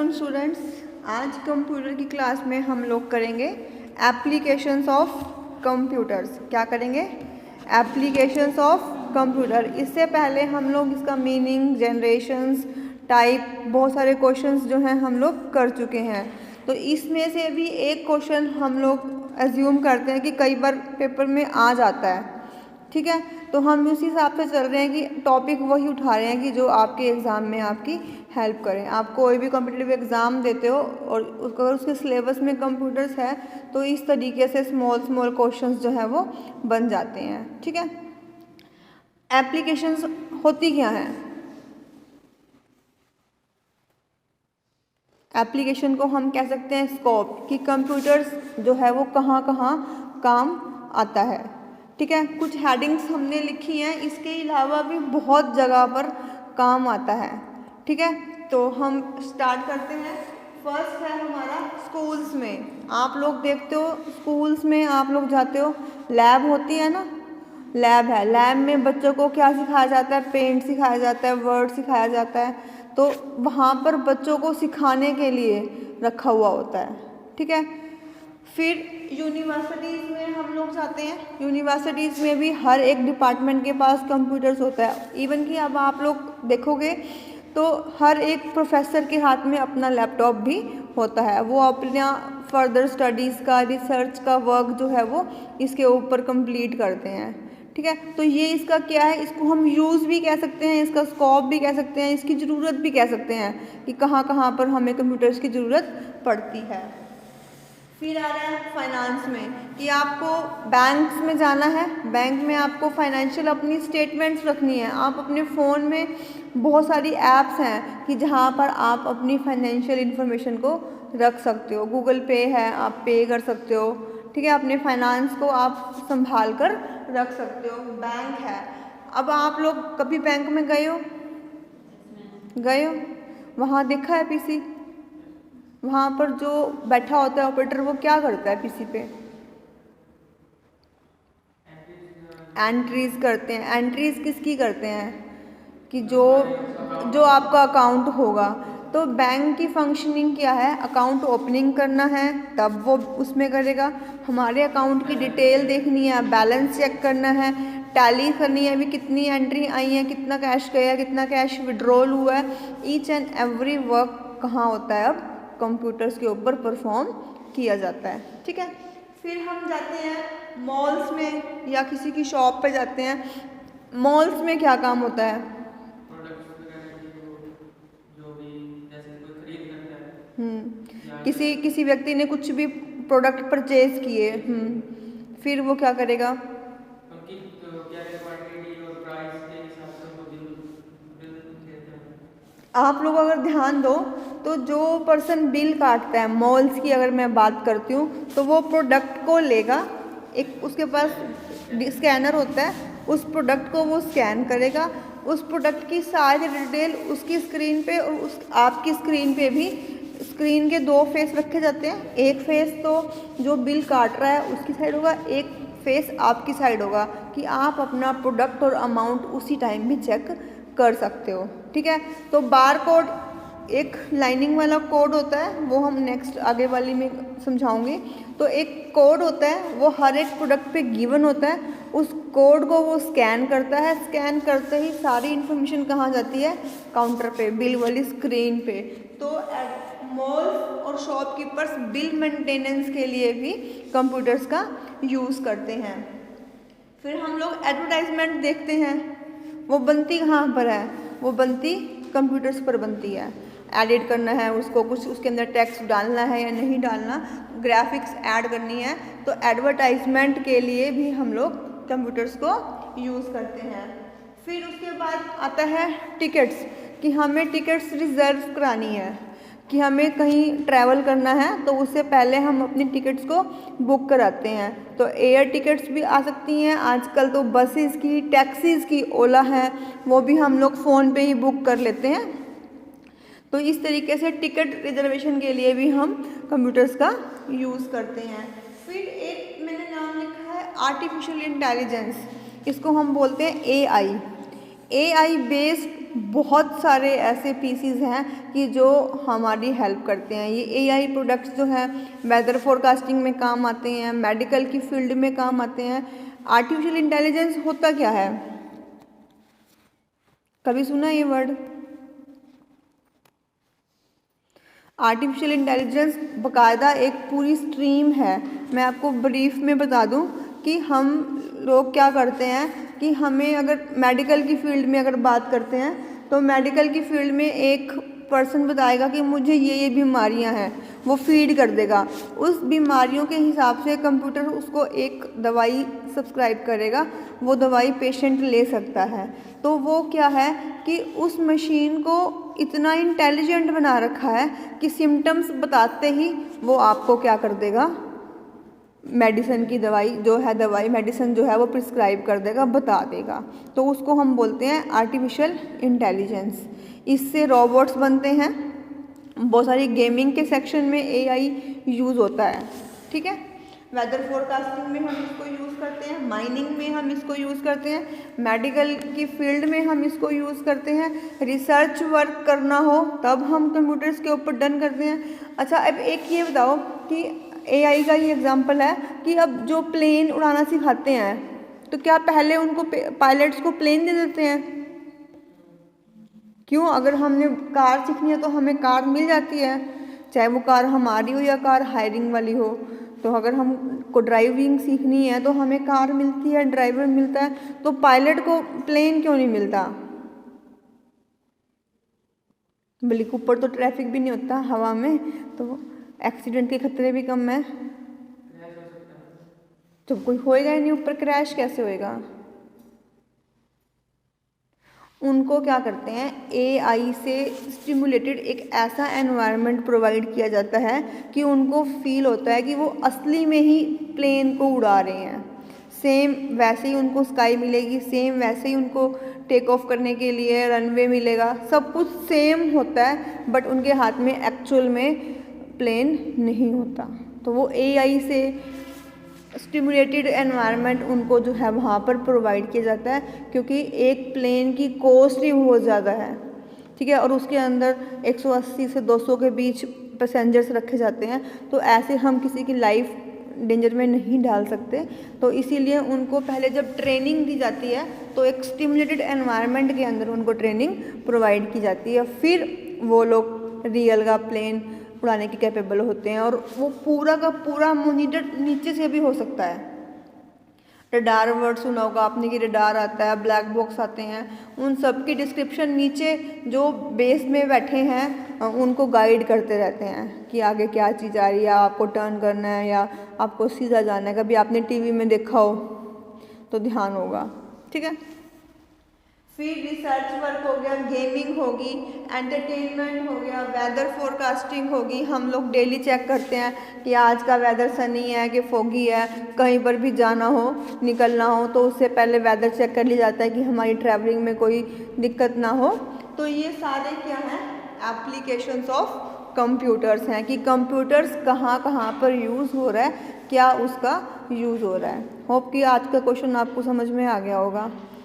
Welcome students. आज computer की class में हम लोग करेंगे एप्लीकेशंस ऑफ कंप्यूटर्स। क्या करेंगे? Applications of computer. इससे पहले हम लोग इसका मीनिंग, जनरेशंस, टाइप, बहुत सारे क्वेश्चंस जो हैं हम लोग कर चुके हैं। तो इसमें से भी एक क्वेश्चन हम लोग एज्यूम करते हैं कि कई बार पेपर में आ जाता है, ठीक है। तो हम उसी हिसाब से चल रहे हैं कि टॉपिक वही उठा रहे हैं कि जो आपके एग्ज़ाम में आपकी हेल्प करें। आप कोई भी कॉम्पिटिटिव एग्ज़ाम देते हो और अगर उसके सिलेबस में कंप्यूटर्स है तो इस तरीके से स्मॉल स्मॉल क्वेश्चंस जो है वो बन जाते हैं, ठीक है। एप्लीकेशंस होती क्या हैं? एप्लीकेशन को हम कह सकते हैं स्कोप, कि कंप्यूटर्स जो है वो कहाँ कहाँ काम आता है, ठीक है। कुछ हेडिंग्स हमने लिखी हैं, इसके अलावा भी बहुत जगह पर काम आता है, ठीक है। तो हम स्टार्ट करते हैं। फर्स्ट है हमारा स्कूल्स में। आप लोग देखते हो स्कूल्स में आप लोग जाते हो, लैब होती है ना, लैब है। लैब में बच्चों को क्या सिखाया जाता है? पेंट सिखाया जाता है, वर्ड सिखाया जाता है। तो वहाँ पर बच्चों को सिखाने के लिए रखा हुआ होता है, ठीक है। फिर यूनिवर्सिटीज़ में हम लोग जाते हैं। यूनिवर्सिटीज़ में भी हर एक डिपार्टमेंट के पास कंप्यूटर्स होता है। इवन कि अब आप लोग देखोगे तो हर एक प्रोफेसर के हाथ में अपना लैपटॉप भी होता है। वो अपना फर्दर स्टडीज़ का, रिसर्च का वर्क जो है वो इसके ऊपर कंप्लीट करते हैं, ठीक है। तो ये इसका क्या है, इसको हम यूज़ भी कह सकते हैं, इसका स्कोप भी कह सकते हैं, इसकी ज़रूरत भी कह सकते हैं कि कहाँ कहाँ पर हमें कंप्यूटर्स की ज़रूरत पड़ती है। फिर आ रहा है फाइनेंस में, कि आपको बैंक्स में जाना है। बैंक में आपको फाइनेंशियल अपनी स्टेटमेंट्स रखनी है। आप अपने फ़ोन में बहुत सारी ऐप्स हैं कि जहाँ पर आप अपनी फाइनेंशियल इन्फॉर्मेशन को रख सकते हो। गूगल पे है, आप पे कर सकते हो, ठीक है। अपने फाइनेंस को आप संभाल कर रख सकते हो। बैंक है। अब आप लोग कभी बैंक में गए हो? वहाँ देखा है पीसी? वहाँ पर जो बैठा होता है ऑपरेटर, वो क्या करता है पीसी पे? एंट्रीज करते हैं। एंट्रीज किसकी करते हैं? कि जो आपका अकाउंट होगा। तो बैंक की फंक्शनिंग क्या है? अकाउंट ओपनिंग करना है तब वो उसमें करेगा। हमारे अकाउंट की डिटेल देखनी है, बैलेंस चेक करना है, टैली करनी है अभी कितनी एंट्री आई है, कितना कैश गया, कितना कैश विड्रॉल हुआ है। ईच एंड एवरी वर्क कहाँ होता है? अब कंप्यूटर्स के ऊपर परफॉर्म किया जाता है, ठीक है। फिर हम जाते हैं मॉल्स में या किसी की शॉप पे जाते हैं। मॉल्स में क्या काम होता है? किसी व्यक्ति ने कुछ भी प्रोडक्ट परचेज किए, फिर वो क्या करेगा? आप लोग अगर ध्यान दो तो जो पर्सन बिल काटता है, मॉल्स की अगर मैं बात करती हूँ, तो वो प्रोडक्ट को लेगा, एक उसके पास स्कैनर होता है, उस प्रोडक्ट को वो स्कैन करेगा, उस प्रोडक्ट की सारी डिटेल उसकी स्क्रीन पे और उस आपकी स्क्रीन पे भी। स्क्रीन के दो फेस रखे जाते हैं। एक फेस तो जो बिल काट रहा है उसकी साइड होगा, एक फेस आपकी साइड होगा, कि आप अपना प्रोडक्ट और अमाउंट उसी टाइम भी चेक कर सकते हो, ठीक है। तो बार कोड एक लाइनिंग वाला कोड होता है, वो हम नेक्स्ट आगे वाली में समझाऊंगी। तो एक कोड होता है, वो हर एक प्रोडक्ट पे गिवन होता है। उस कोड को वो स्कैन करता है। स्कैन करते ही सारी इन्फॉर्मेशन कहाँ जाती है? काउंटर पे, बिल वाली स्क्रीन पे। तो मॉल और शॉपकीपर्स बिल मेंटेनेंस के लिए भी कंप्यूटर्स का यूज़ करते हैं। फिर हम लोग एडवर्टाइजमेंट देखते हैं। वो बनती कहाँ पर है? वो बनती कंप्यूटर्स पर बनती है। एडिट करना है उसको, कुछ उसके अंदर टेक्स्ट डालना है या नहीं डालना, ग्राफिक्स ऐड करनी है, तो एडवर्टाइजमेंट के लिए भी हम लोग कंप्यूटर्स को यूज़ करते हैं। फिर उसके बाद आता है टिकट्स, कि हमें टिकट्स रिजर्व करानी है, कि हमें कहीं ट्रैवल करना है तो उससे पहले हम अपनी टिकट्स को बुक कराते हैं। तो एयर टिकट्स भी आ सकती हैं, आजकल तो बसेस की, टैक्सीज़ की, ओला है, वो भी हम लोग फ़ोन पे ही बुक कर लेते हैं। तो इस तरीके से टिकट रिजर्वेशन के लिए भी हम कंप्यूटर्स का यूज़ करते हैं। फिर एक मैंने नाम लिखा है आर्टिफिशियल इंटेलिजेंस, इसको हम बोलते हैं AI। AI बेस्ड बहुत सारे ऐसे पीसीज हैं कि जो हमारी हेल्प करते हैं। ये एआई प्रोडक्ट्स जो हैं वेदर फोरकास्टिंग में काम आते हैं, मेडिकल की फील्ड में काम आते हैं। आर्टिफिशियल इंटेलिजेंस होता क्या है, कभी सुना ये वर्ड? आर्टिफिशियल इंटेलिजेंस बाकायदा एक पूरी स्ट्रीम है। मैं आपको ब्रीफ में बता दूं कि हम लोग क्या करते हैं कि हमें अगर मेडिकल की फील्ड में अगर बात करते हैं तो मेडिकल की फील्ड में एक पर्सन बताएगा कि मुझे ये बीमारियां हैं, वो फीड कर देगा। उस बीमारियों के हिसाब से कंप्यूटर उसको एक दवाई सब्सक्राइब करेगा, वो दवाई पेशेंट ले सकता है। तो वो क्या है कि उस मशीन को इतना इंटेलिजेंट बना रखा है कि सिम्टम्स बताते ही वो आपको क्या कर देगा, मेडिसिन की दवाई मेडिसिन जो है वो प्रिस्क्राइब कर देगा, बता देगा। तो उसको हम बोलते हैं आर्टिफिशियल इंटेलिजेंस। इससे रोबोट्स बनते हैं, बहुत सारी गेमिंग के सेक्शन में एआई यूज़ होता है, ठीक है। वेदर फोरकास्टिंग में हम इसको यूज़ करते हैं, माइनिंग में हम इसको यूज़ करते हैं, मेडिकल की फील्ड में हम इसको यूज़ करते हैं, रिसर्च वर्क करना हो तब हम कंप्यूटर्स के ऊपर डन करते हैं। अच्छा, अब एक ये बताओ कि एआई का ये एग्जांपल है कि अब जो प्लेन उड़ाना सिखाते हैं तो क्या पहले उनको पायलट्स को प्लेन दे देते हैं? क्यों? अगर हमने कार सीखनी है तो हमें कार मिल जाती है, चाहे वो कार हमारी हो या कार हायरिंग वाली हो। तो अगर हमको ड्राइविंग सीखनी है तो हमें कार मिलती है, ड्राइवर मिलता है, तो पायलट को प्लेन क्यों नहीं मिलता? बल्कि ऊपर तो ट्रैफिक भी नहीं होता हवा में, तो एक्सीडेंट के खतरे भी कम है। जब कोई होएगा ही नहीं ऊपर, क्रैश कैसे होएगा? उनको क्या करते हैं, एआई से स्टिमुलेटेड एक ऐसा एनवायरनमेंट प्रोवाइड किया जाता है कि उनको फील होता है कि वो असली में ही प्लेन को उड़ा रहे हैं। सेम वैसे ही उनको स्काई मिलेगी, सेम वैसे ही उनको टेक ऑफ करने के लिए रनवे मिलेगा, सब कुछ सेम होता है, बट उनके हाथ में एक्चुअल में प्लेन नहीं होता। तो वो एआई से स्टिमुलेटेड एनवायरनमेंट उनको जो है वहाँ पर प्रोवाइड किया जाता है, क्योंकि एक प्लेन की कॉस्ट ही बहुत ज़्यादा है, ठीक है, और उसके अंदर 180 से 200 के बीच पैसेंजर्स रखे जाते हैं। तो ऐसे हम किसी की लाइफ डेंजर में नहीं डाल सकते। तो इसीलिए उनको पहले जब ट्रेनिंग दी जाती है तो एक स्टिमुलेटेड एनवायरनमेंट के अंदर उनको ट्रेनिंग प्रोवाइड की जाती है, फिर वो लोग रियल का प्लेन उड़ाने के कैपेबल होते हैं। और वो पूरा का पूरा मॉनिटर नीचे से भी हो सकता है। रडार वर्ड सुना होगा आपने कि रडार आता है, ब्लैक बॉक्स आते हैं, उन सब की डिस्क्रिप्शन नीचे जो बेस में बैठे हैं उनको गाइड करते रहते हैं कि आगे क्या चीज़ आ रही है, आपको टर्न करना है या आपको सीधा जाना है। कभी आपने टीवी में देखा हो तो ध्यान होगा, ठीक है। फिर रिसर्च वर्क हो गया, गेमिंग होगी, एंटरटेनमेंट हो गया, वेदर फोरकास्टिंग होगी। हम लोग डेली चेक करते हैं कि आज का वेदर सनी है कि फोगी है, कहीं पर भी जाना हो, निकलना हो तो उससे पहले वेदर चेक कर लिया जाता है कि हमारी ट्रैवलिंग में कोई दिक्कत ना हो। तो ये सारे क्या हैं, एप्लीकेशंस ऑफ कंप्यूटर्स हैं कि कंप्यूटर्स कहाँ कहाँ पर यूज़ हो रहा है, क्या उसका यूज़ हो रहा है। होप कि आज का क्वेश्चन आपको समझ में आ गया होगा।